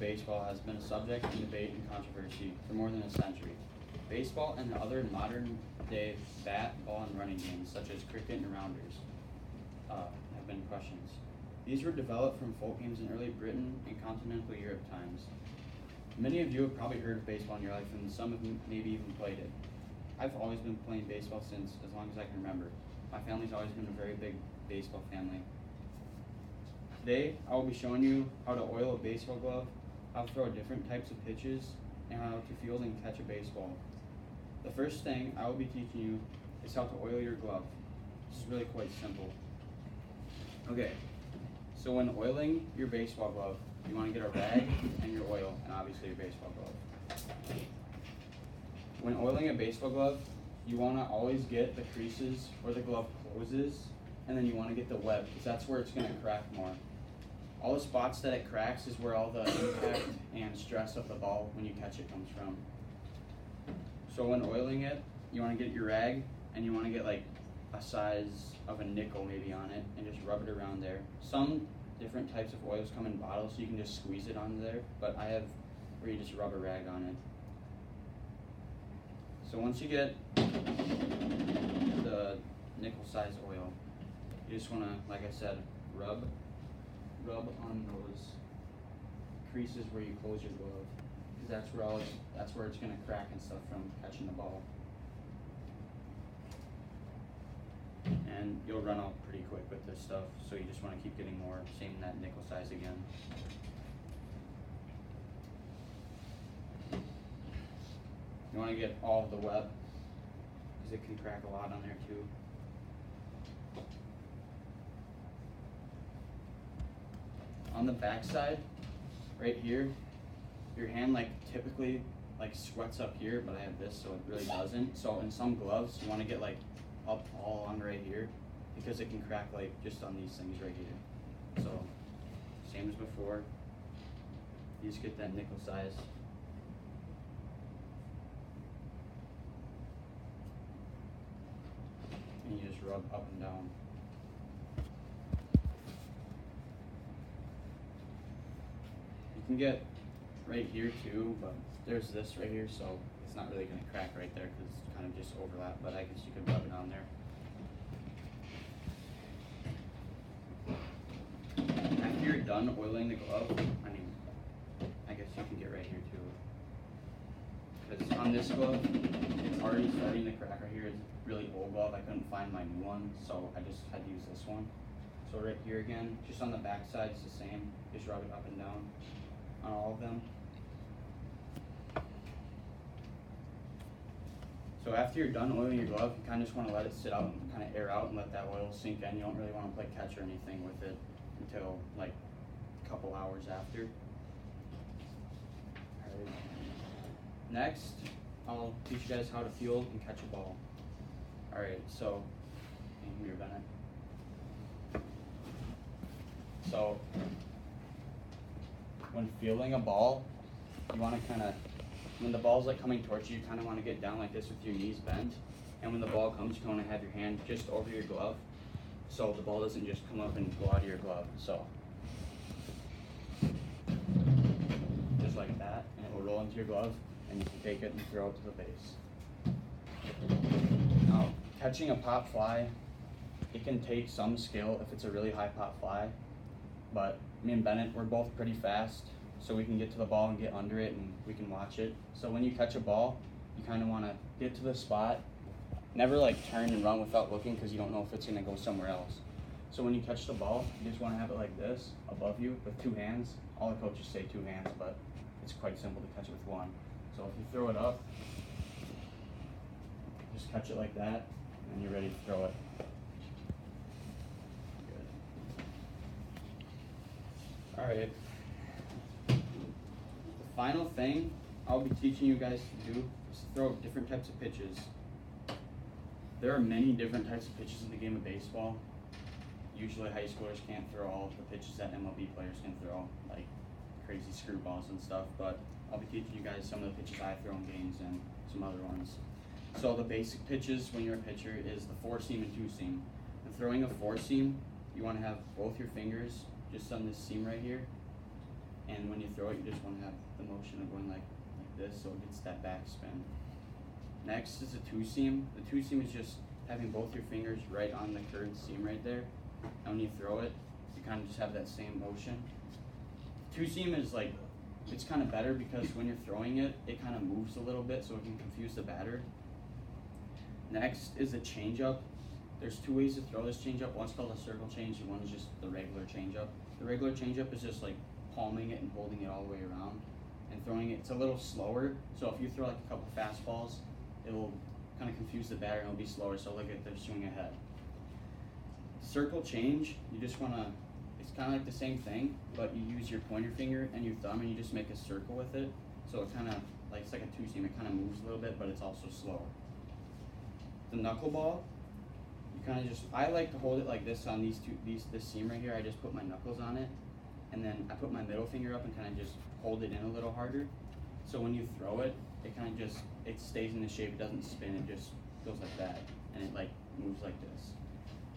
baseball has been a subject of debate and controversy for more than a century. Baseball and the other modern-day bat, ball, and running games, such as cricket and rounders, have been questions. These were developed from folk games in early Britain and continental Europe times. Many of you have probably heard of baseball in your life, and some have maybe even played it. I've always been playing baseball since as long as I can remember. My family's always been a very big baseball family. Today, I will be showing you how to oil a baseball glove, how to throw different types of pitches, and how to field and catch a baseball. The first thing I will be teaching you is how to oil your glove. This is really quite simple. Okay, so when oiling your baseball glove, you want to get a rag and your oil, and obviously your baseball glove. When oiling a baseball glove, you want to always get the creases where the glove closes, and then you want to get the web, because that's where it's going to crack more. All the spots that it cracks is where all the impact and stress of the ball when you catch it comes from. So when oiling it, you want to get your rag, and you want to get like a size of a nickel maybe on it, and just rub it around there. Some different types of oils come in bottles, so you can just squeeze it onto there, but I have where you just rub a rag on it. So once you get the nickel size oil, you just want to, like I said, rub on those creases where you close your glove, because that's where it's going to crack and stuff from catching the ball. And you'll run out pretty quick with this stuff, so you just want to keep getting more, same in that nickel size again. You want to get all of the web, because it can crack a lot on there too. On the back side, right here, your hand typically sweats up here, but I have this so it really doesn't. So in some gloves, you want to get up all on right here, because it can crack just on these things right here. So same as before, you just get that nickel size. And you just rub up and down. You can get right here too, but there's this right here, so it's not really going to crack right there because it's kind of just overlap, but I guess you could rub it on there. After you're done oiling the glove, I guess you can get right here too. Because on this glove, it's already starting to crack right here. It's a really old glove. I couldn't find my new one, so I just had to use this one. So right here again, just on the back side, it's the same. Just rub it up and down on all of them. So after you're done oiling your glove, you kind of just want to let it sit out and kind of air out and let that oil sink in. You don't really want to play catch or anything with it until a couple hours after. All right. Next, I'll teach you guys how to field and catch a ball. All right, so here, Bennett. So when fielding a ball, you want to when the ball's coming towards you, you kind of want to get down like this with your knees bent. And when the ball comes, you want to have your hand just over your glove, so the ball doesn't just come up and go out of your glove. So just like that, and it will roll into your glove, and you can take it and throw it to the base. Now, catching a pop fly, it can take some skill if it's a really high pop fly, but me and Bennett, we're both pretty fast, so we can get to the ball and get under it, and we can watch it. So when you catch a ball, you kind of want to get to the spot, never turn and run without looking, because you don't know if it's going to go somewhere else. So when you catch the ball, you just want to have it like this, above you, with two hands. All the coaches say two hands, but it's quite simple to catch it with one. So if you throw it up, just catch it like that, and you're ready to throw it. Good. All right. The final thing I'll be teaching you guys to do is to throw different types of pitches. There are many different types of pitches in the game of baseball. Usually high schoolers can't throw all of the pitches that MLB players can throw, like crazy screwballs and stuff, but I'll be teaching you guys some of the pitches I throw in games and some other ones. So the basic pitches when you're a pitcher is the four seam and two seam. When throwing a four seam, you want to have both your fingers just on this seam right here, And when you throw it, you just want to have the motion of going like this, so it gets that back spin. Next is a two seam. The two seam is just having both your fingers right on the curved seam right there. And when you throw it, you kind of just have that same motion. Two seam is like, it's kind of better because when you're throwing it, it kind of moves a little bit so it can confuse the batter. Next is a change up. There's two ways to throw this change up. One's called a circle change and one is just the regular change up. The regular change up is just like palming it and holding it all the way around and throwing it. It's a little slower, so if you throw like a couple fastballs, it'll kind of confuse the batter and it'll be slower, so look at their swing ahead. Circle change, you just want to, it's kind of like the same thing, but you use your pointer finger and your thumb and you just make a circle with it, so it kind of, like it's like a two seam, it kind of moves a little bit, but it's also slower. The knuckleball, you kind of just, I like to hold it like this on this seam right here. I just put my knuckles on it, and then I put my middle finger up and kind of just hold it in a little harder. So when you throw it, it kind of just, it stays in the shape, it doesn't spin, it just goes like that, and it like moves like this.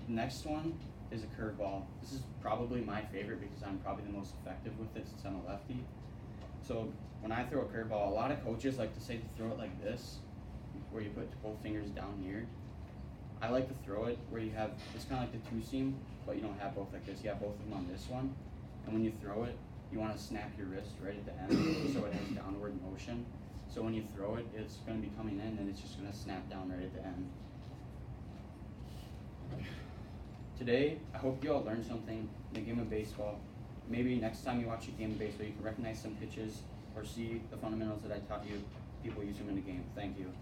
The next one is a curveball. This is probably my favorite because I'm probably the most effective with it since I'm a lefty. So when I throw a curveball, a lot of coaches like to say to throw it like this, where you put both fingers down here. I like to throw it where you have, it's kind of like the two seam, but you don't have both like this. You have both of them on this one. And when you throw it, you want to snap your wrist right at the end so it has downward motion. So when you throw it, it's going to be coming in and it's just going to snap down right at the end. Today, I hope you all learned something in the game of baseball. Maybe next time you watch a game of baseball, you can recognize some pitches or see the fundamentals that I taught you. People use them in the game. Thank you.